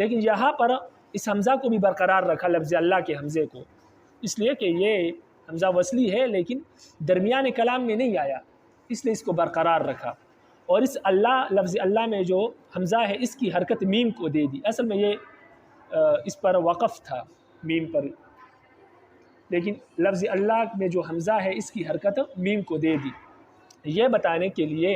لیکن یہاں پر اس حمزہ کو بھی برقرار رکھا لفظ اللہ کے حمزے کو، اس لیے کہ یہ حمزہ وصلی ہے لیکن درمیان کلام میں نہیں آیا، اس لیے اس کو برقرار رکھا۔ اور اس اللہ لفظ اللہ میں جو حمزہ ہے اس کی حرکت میم کو دے دی۔ اصل میں یہ اس پر وقف تھا میم پر، لیکن لفظ اللہ میں جو حمزہ ہے اس کی حرکت میم کو دے دی، یہ بتانے کے لیے،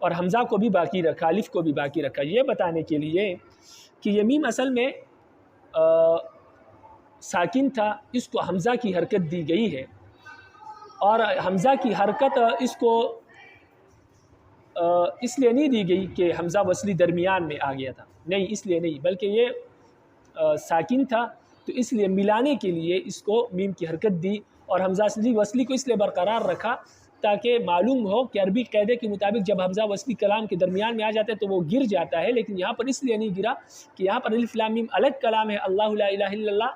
اور حمزہ کو بھی باقی رکھا، الف کو بھی باقی رکھا، یہ بتانے کے لیے کہ یہ میم اصل میں ساکن تھا، اس کو حمزہ کی حرکت دی گئی ہے، اور حمزہ کی حرکت اس کو اس لیے نہیں دی گئی کہ حمزہ وصلی درمیان میں آ گیا تھا، نہیں، اس لیے نہیں، بلکہ یہ ساکن تھا تو اس لیے ملانے کے لیے اس کو میم کی حرکت دی، اور حمزہ وصلی کو اس لیے برقرار رکھا تاکہ معلوم ہو کہ عربی قاعدے کے مطابق جب حمزہ وصلی کلام کے درمیان میں آ جاتا ہے تو وہ گر جاتا ہے، لیکن یہاں پر اس لیے نہیں گرا کہ یہاں پر الف لام میم الگ کلام ہے، اللہ لا الہ الا اللہ،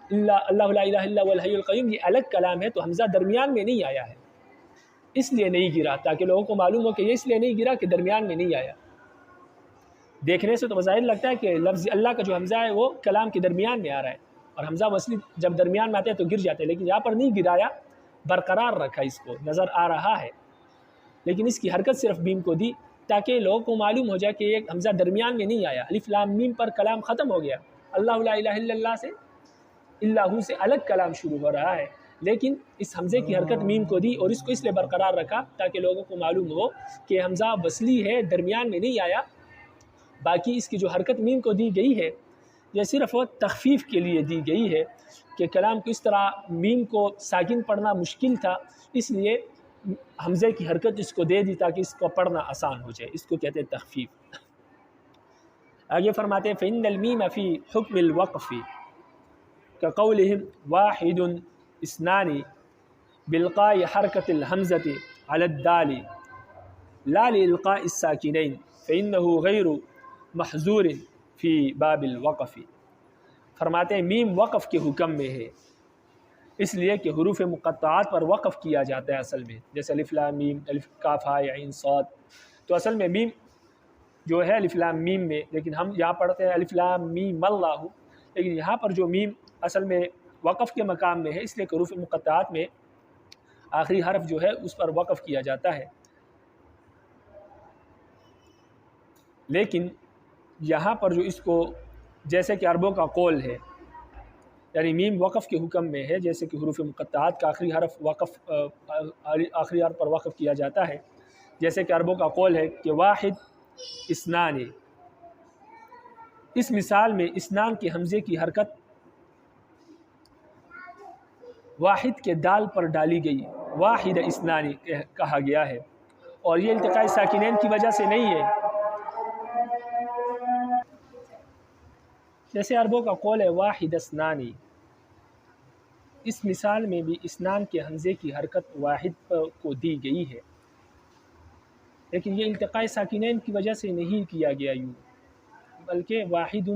اللہ لا الہ الا هو الحی القیوم، یہ الگ کلام ہے، تو حمزہ درمیان میں نہیں آیا ہے، اس لیے نہیں گرا، تاکہ لوگوں کو معلوم ہو کہ یہ اس لیے نہیں گرا کہ درمیان میں نہیں آیا۔ دیکھنے سے تو بظاہر لگتا ہے کہ لفظ اللہ کا جو حمزہ ہے وہ کلام کے درمیان میں آ رہا ہے، اور حمزہ وصلی جب درمیان میں آتے ہیں تو گر جاتے ہیں، لیکن یہاں پر نہیں گرایا، برقرار رکھا، اس کو نظر آ رہا ہے، لیکن اس کی حرکت صرف میم کو دی تاکہ لوگوں کو معلوم ہو جائے کہ یہ حمزہ درمیان میں نہیں آیا، الف لام میم پر کلام ختم ہو گیا، اللہ لا الہ الا اللہ سے اللہ سے الگ کلام شروع ہو رہا ہے، لیکن اس حمزے کی حرکت میم کو دی، اور اس کو اس لیے برقرار رکھا تاکہ لوگوں کو معلوم ہو کہ حمزہ وصلی ہے، درمیان میں نہیں آیا۔ باقی اس کی جو حرکت میم کو دی گئی ہے یہ صرف تخفیف کے لیے دی گئی ہے کہ کلام کو اس طرح میم کو ساکن پڑھنا مشکل تھا، اس لیے حمزے کی حرکت اس کو دے دی تاکہ اس کو پڑھنا آسان ہو جائے، اس کو کہتے ہیں تخفیف۔ آگے فرماتے ہیں فإن المیم فی حکم الوقف كقولهم واحد اثنان بإلقاء حركة الحمزة على الدال لا لإلقاء الساكنين فإنه غير محظور فی باب الوقف۔ فرماتے ہیں میم وقف کے حکم میں ہے، اس لیے کہ حروف مقطعات پر وقف کیا جاتا ہے اصل میں، جیسے الف لام میم، الف کاف ہا یا عین صاد، تو اصل میں میم جو ہے الف لام میم میں، لیکن ہم یہاں پڑھتے ہیں الف لام میم اللہ، لیکن یہاں پر جو میم اصل میں وقف کے مقام میں ہے، اس لیے کہ حروف مقطعات میں آخری حرف جو ہے اس پر وقف کیا جاتا ہے، لیکن یہاں پر جو اس کو جیسے کہ عربوں کا قول ہے، یعنی میم وقف کے حکم میں ہے، جیسے کہ حروف مقطعات کا آخری حرف آخری حرف پر وقف کیا جاتا ہے، جیسے کہ عربوں کا قول ہے کہ واحد اثنان، اس مثال میں اثنان کے حمزے کی حرکت واحد کے دال پر ڈالی گئی، واحد اثنان کہا گیا ہے، اور یہ التقاء ساکنین کی وجہ سے نہیں ہے، جیسے عربوں کا قول ہے واحد اثنانی، اس مثال میں بھی اسنان کے حمزے کی حرکت واحد کو دی گئی ہے، لیکن یہ التقاء ساکنین کی وجہ سے نہیں کیا گیا یوں، بلکہ واحد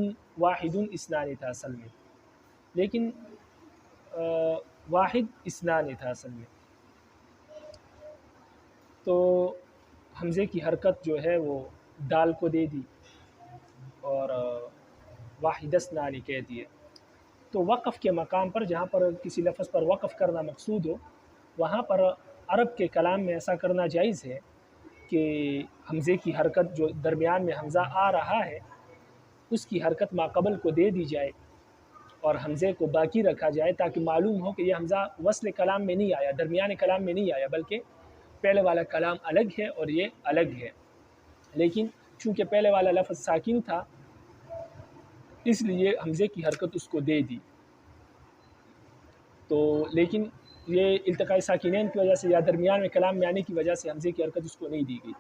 اثنان تھا اصل میں، لیکن واحد اثنان تھا اصل میں، تو حمزے کی حرکت جو ہے وہ دال کو دے دی اور واحد اثنان کہہ دیے۔ تو وقف کے مقام پر جہاں پر کسی لفظ پر وقف کرنا مقصود ہو، وہاں پر عرب کے کلام میں ایسا کرنا جائز ہے کہ حمزے کی حرکت جو درمیان میں حمزہ آ رہا ہے اس کی حرکت ماقبل کو دے دی جائے اور حمزے کو باقی رکھا جائے، تاکہ معلوم ہو کہ یہ حمزہ وصل کلام میں نہیں آیا، درمیان کلام میں نہیں آیا، بلکہ پہلے والا کلام الگ ہے اور یہ الگ ہے، لیکن چونکہ پہلے والا لفظ ساکن تھا اس لیے حمزے کی حرکت اس کو دے دی، تو لیکن یہ التقاء ساکنین کی وجہ سے یا درمیان میں کلام میں آنے کی وجہ سے حمزے کی حرکت اس کو نہیں دی گئی،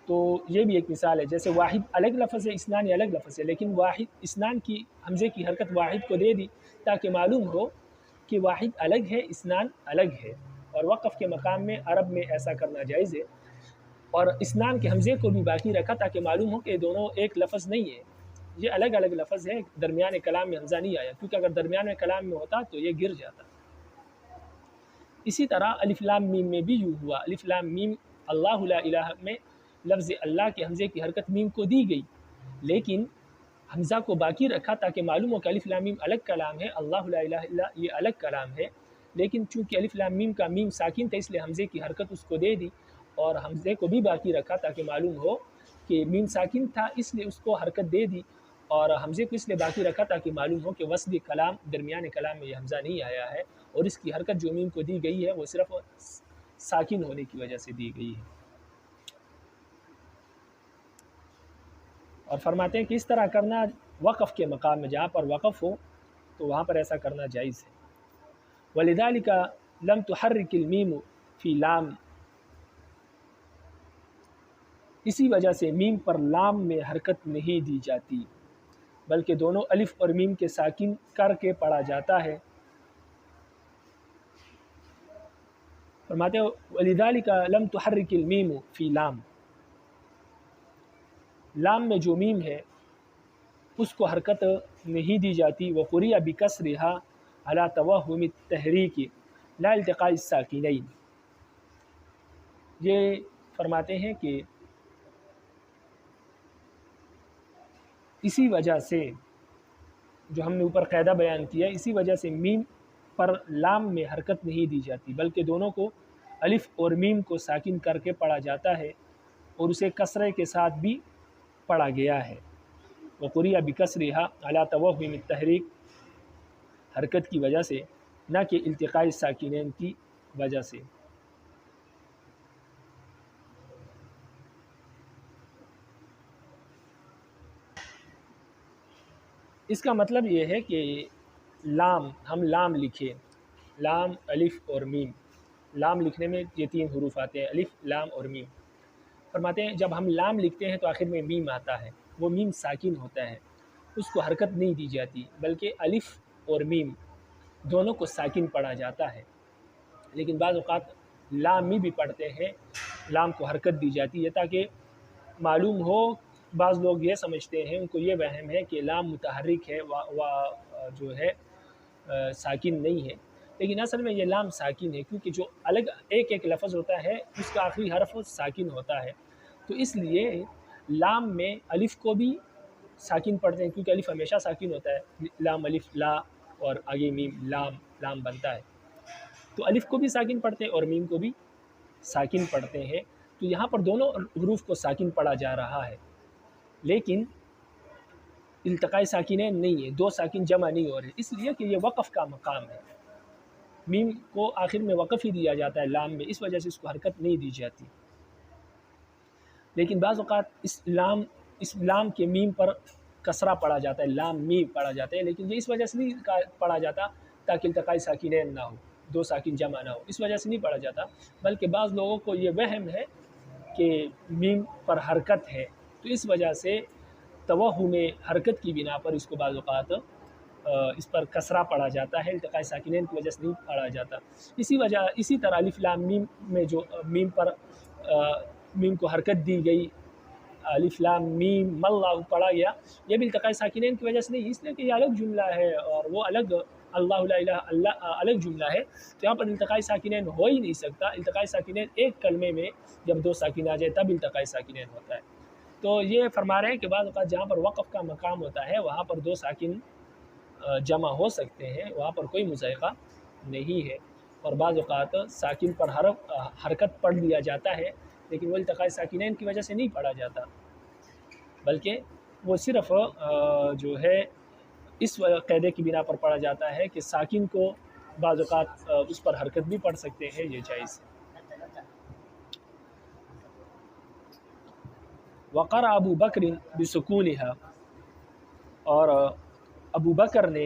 تو یہ بھی ایک مثال ہے۔ جیسے واحد الگ لفظ ہے، اثنان الگ لفظ ہے، لیکن واحد اثنان کی حمزے کی حرکت واحد کو دے دی تاکہ معلوم ہو کہ واحد الگ ہے، اثنان الگ ہے، اور وقف کے مقام میں عرب میں ایسا کرنا جائز ہے، اور اثنان کے حمزے کو بھی باقی رکھا تاکہ معلوم ہو کہ دونوں ایک لفظ نہیں ہے، یہ الگ الگ لفظ ہے، درمیان کلام میں حمزہ نہیں آیا، کیونکہ اگر درمیان میں کلام میں ہوتا تو یہ گر جاتا۔ اسی طرح الف لام میم میں بھی یوں ہوا، الف لام میم اللہ لا الہ میں لفظ اللہ کے حمزے کی حرکت میم کو دی گئی، لیکن حمزہ کو باقی رکھا تاکہ معلوم ہو کہ الف لام میم الگ کلام ہے، اللہ لا الہ الا یہ الگ کلام ہے، لیکن چونکہ الف لام میم کا میم ساکن تھا اس لیے حمزے کی حرکت اس کو دے دی، اور حمزے کو بھی باقی رکھا تاکہ معلوم ہو کہ میم ساکن تھا اس لیے اس کو حرکت دے دی، اور حمزے کو اس لیے باقی رکھا تاکہ معلوم ہو کہ وسط کلام درمیان کلام میں یہ حمزہ نہیں آیا ہے، اور اس کی حرکت جو میم کو دی گئی ہے وہ صرف ساکن ہونے کی وجہ سے دی گئی ہے۔ اور فرماتے ہیں کہ اس طرح کرنا وقف کے مقام میں، جہاں پر وقف ہو تو وہاں پر ایسا کرنا جائز ہے۔ وَلِذَلِكَ لَمْ تُحَرِّكِ الْمِيمُ فِي لام، اسی وجہ سے میم پر لام میں حرکت نہیں دی جاتی، بلکہ دونوں الف اور میم کے ساکن کر کے پڑھا جاتا ہے۔ فرماتے ہیں وَلِذَلِكَ لَمْ تُحَرِّكِ الْمِيمُ فِي لام، لام میں جو میم ہے اس کو حرکت نہیں دی جاتی، وَقُرِئَ بِكَسْرِهَا عَلَى تَوَهُّمِ التَّحْرِيكِ لَا الْتِقَاءِ السَّاكِنَيْنِ، یہ فرماتے ہیں کہ اسی وجہ سے جو ہم نے اوپر قاعدہ بیان کیا، اسی وجہ سے میم پر لام میں حرکت نہیں دی جاتی، بلکہ دونوں کو الف اور میم کو ساکن کر کے پڑھا جاتا ہے، اور اسے کسرے کے ساتھ بھی پڑھا گیا ہے۔ وَقُرِئَ بِكَسْرِهَا عَلَى تَوَهُّمِ التَّحْرِيكِ، حرکت کی وجہ سے، نہ کہ التقاء الساکنین کی وجہ سے۔ اس کا مطلب یہ ہے کہ لام، ہم لام لکھیں، لام الف اور میم، لام لکھنے میں یہ تین حروف آتے ہیں، الف لام اور میم۔ فرماتے ہیں جب ہم لام لکھتے ہیں تو آخر میں میم آتا ہے، وہ میم ساکن ہوتا ہے، اس کو حرکت نہیں دی جاتی، بلکہ الف اور میم دونوں کو ساکن پڑھا جاتا ہے۔ لیکن بعض اوقات لام میں بھی پڑھتے ہیں، لام کو حرکت دی جاتی ہے تاکہ معلوم ہو، بعض لوگ یہ سمجھتے ہیں، ان کو یہ وہم ہے کہ لام متحرک ہے جو ہے ساکن نہیں ہے، لیکن اصل میں یہ لام ساکن ہے، کیونکہ جو الگ ایک ایک لفظ ہوتا ہے اس کا آخری حرف ساکن ہوتا ہے، تو اس لیے لام میں الف کو بھی ساکن پڑھتے ہیں، کیونکہ الف ہمیشہ ساکن ہوتا ہے، لام الف لا اور آگے میم لام بنتا ہے، تو الف کو بھی ساکن پڑھتے ہیں اور میم کو بھی ساکن پڑھتے ہیں، تو یہاں پر دونوں حروف کو ساکن پڑھا جا رہا ہے، لیکن التقاء ساکنین نہیں ہے، دو ساکن جمع نہیں ہو رہے، اس لیے کہ یہ وقف کا مقام ہے، میم کو آخر میں وقف ہی دیا جاتا ہے لام میں، اس وجہ سے اس کو حرکت نہیں دی جاتی۔ لیکن بعض اوقات اس لام کے میم پر کسرہ پڑھا جاتا ہے، لام میم پڑھا جاتا ہے، لیکن یہ اس وجہ سے نہیں پڑھا جاتا تاکہ التقاء ساکنین نہ ہو، دو ساکن جمع نہ ہو، اس وجہ سے نہیں پڑھا جاتا، بلکہ بعض لوگوں کو یہ وہم ہے کہ میم پر حرکت ہے، تو اس وجہ سے توہم حرکت کی بنا پر اس کو بعض اوقات اس پر کسرہ پڑھا جاتا ہے، التقاء ساکنین کی وجہ سے نہیں پڑھا جاتا۔ اسی طرح الف لام میم میں جو میم پر میم کو حرکت دی گئی، الف لام میم اللہ پڑھا گیا، یہ بھی التقاء ساکنین کی وجہ سے نہیں، اس لیے کہ یہ الگ جملہ ہے اور وہ الگ اللہ لا الہ اللہ الگ جملہ ہے، تو یہاں پر التقاء ساکنین ہو ہی نہیں سکتا۔ التقاء ساکنین ایک کلمے میں جب دو ساکن آ جائے تب التقاء ساکنین ہوتا ہے۔ تو یہ فرما رہے ہیں کہ بعض اوقات جہاں پر وقف کا مقام ہوتا ہے وہاں پر دو ساکن جمع ہو سکتے ہیں، وہاں پر کوئی مضائقہ نہیں ہے، اور بعض اوقات ساکن پر حرکت پڑھ لیا جاتا ہے، لیکن وہ التقاء ساکنین کی وجہ سے نہیں پڑھا جاتا، بلکہ وہ صرف جو ہے اس قاعدے کی بنا پر پڑھا جاتا ہے کہ ساکن کو بعض اوقات اس پر حرکت بھی پڑھ سکتے ہیں، یہ جائز ہے۔ وقرأ ابو بکر بسکونها، اور ابو بکر نے،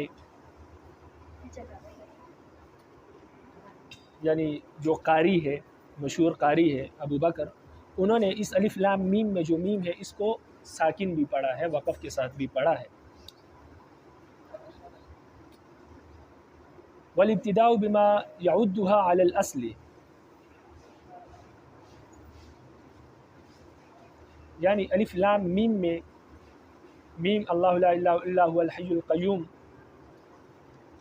یعنی جو قاری ہے، مشہور قاری ہے ابو بکر، انہوں نے اس الف لام میم میں جو میم ہے اس کو ساکن بھی پڑھا ہے، وقف کے ساتھ بھی پڑھا ہے۔ والابتداء بما يعدها على الاصل، یعنی الف لام میم میں میم اللہ لا الہ الا هو الحی القیوم،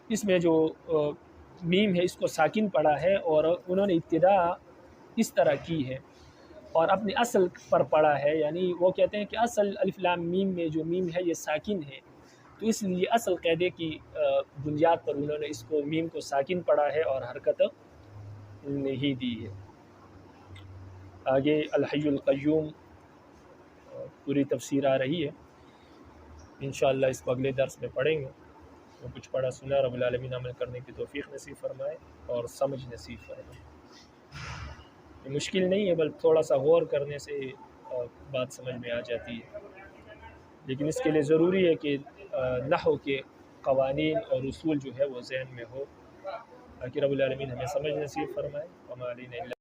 اس میں جو میم ہے اس کو ساکن پڑھا ہے، اور انہوں نے ابتدا اس طرح کی ہے اور اپنے اصل پر پڑا ہے، یعنی وہ کہتے ہیں کہ اصل الف لام میم میں جو میم ہے یہ ساکن ہے، تو اس لیے اصل قاعدے کی بنیاد پر انہوں نے اس کو میم کو ساکن پڑھا ہے اور حرکت نہیں دی ہے۔ آگے الحی القیوم پوری تفسیر آ رہی ہے، انشاءاللہ اس کو اگلے درس میں پڑھیں گے۔ وہ کچھ پڑھا سنا رب العالمین عمل کرنے کی توفیق نصیب فرمائے اور سمجھ نصیب فرمائے۔ یہ مشکل نہیں ہے، بلکہ تھوڑا سا غور کرنے سے بات سمجھ میں آ جاتی ہے، لیکن اس کے لیے ضروری ہے کہ نحو کے قوانین اور اصول جو ہے وہ ذہن میں ہو، تاکہ رب العالمین ہمیں سمجھ نصیب فرمائے۔ وما علینا الا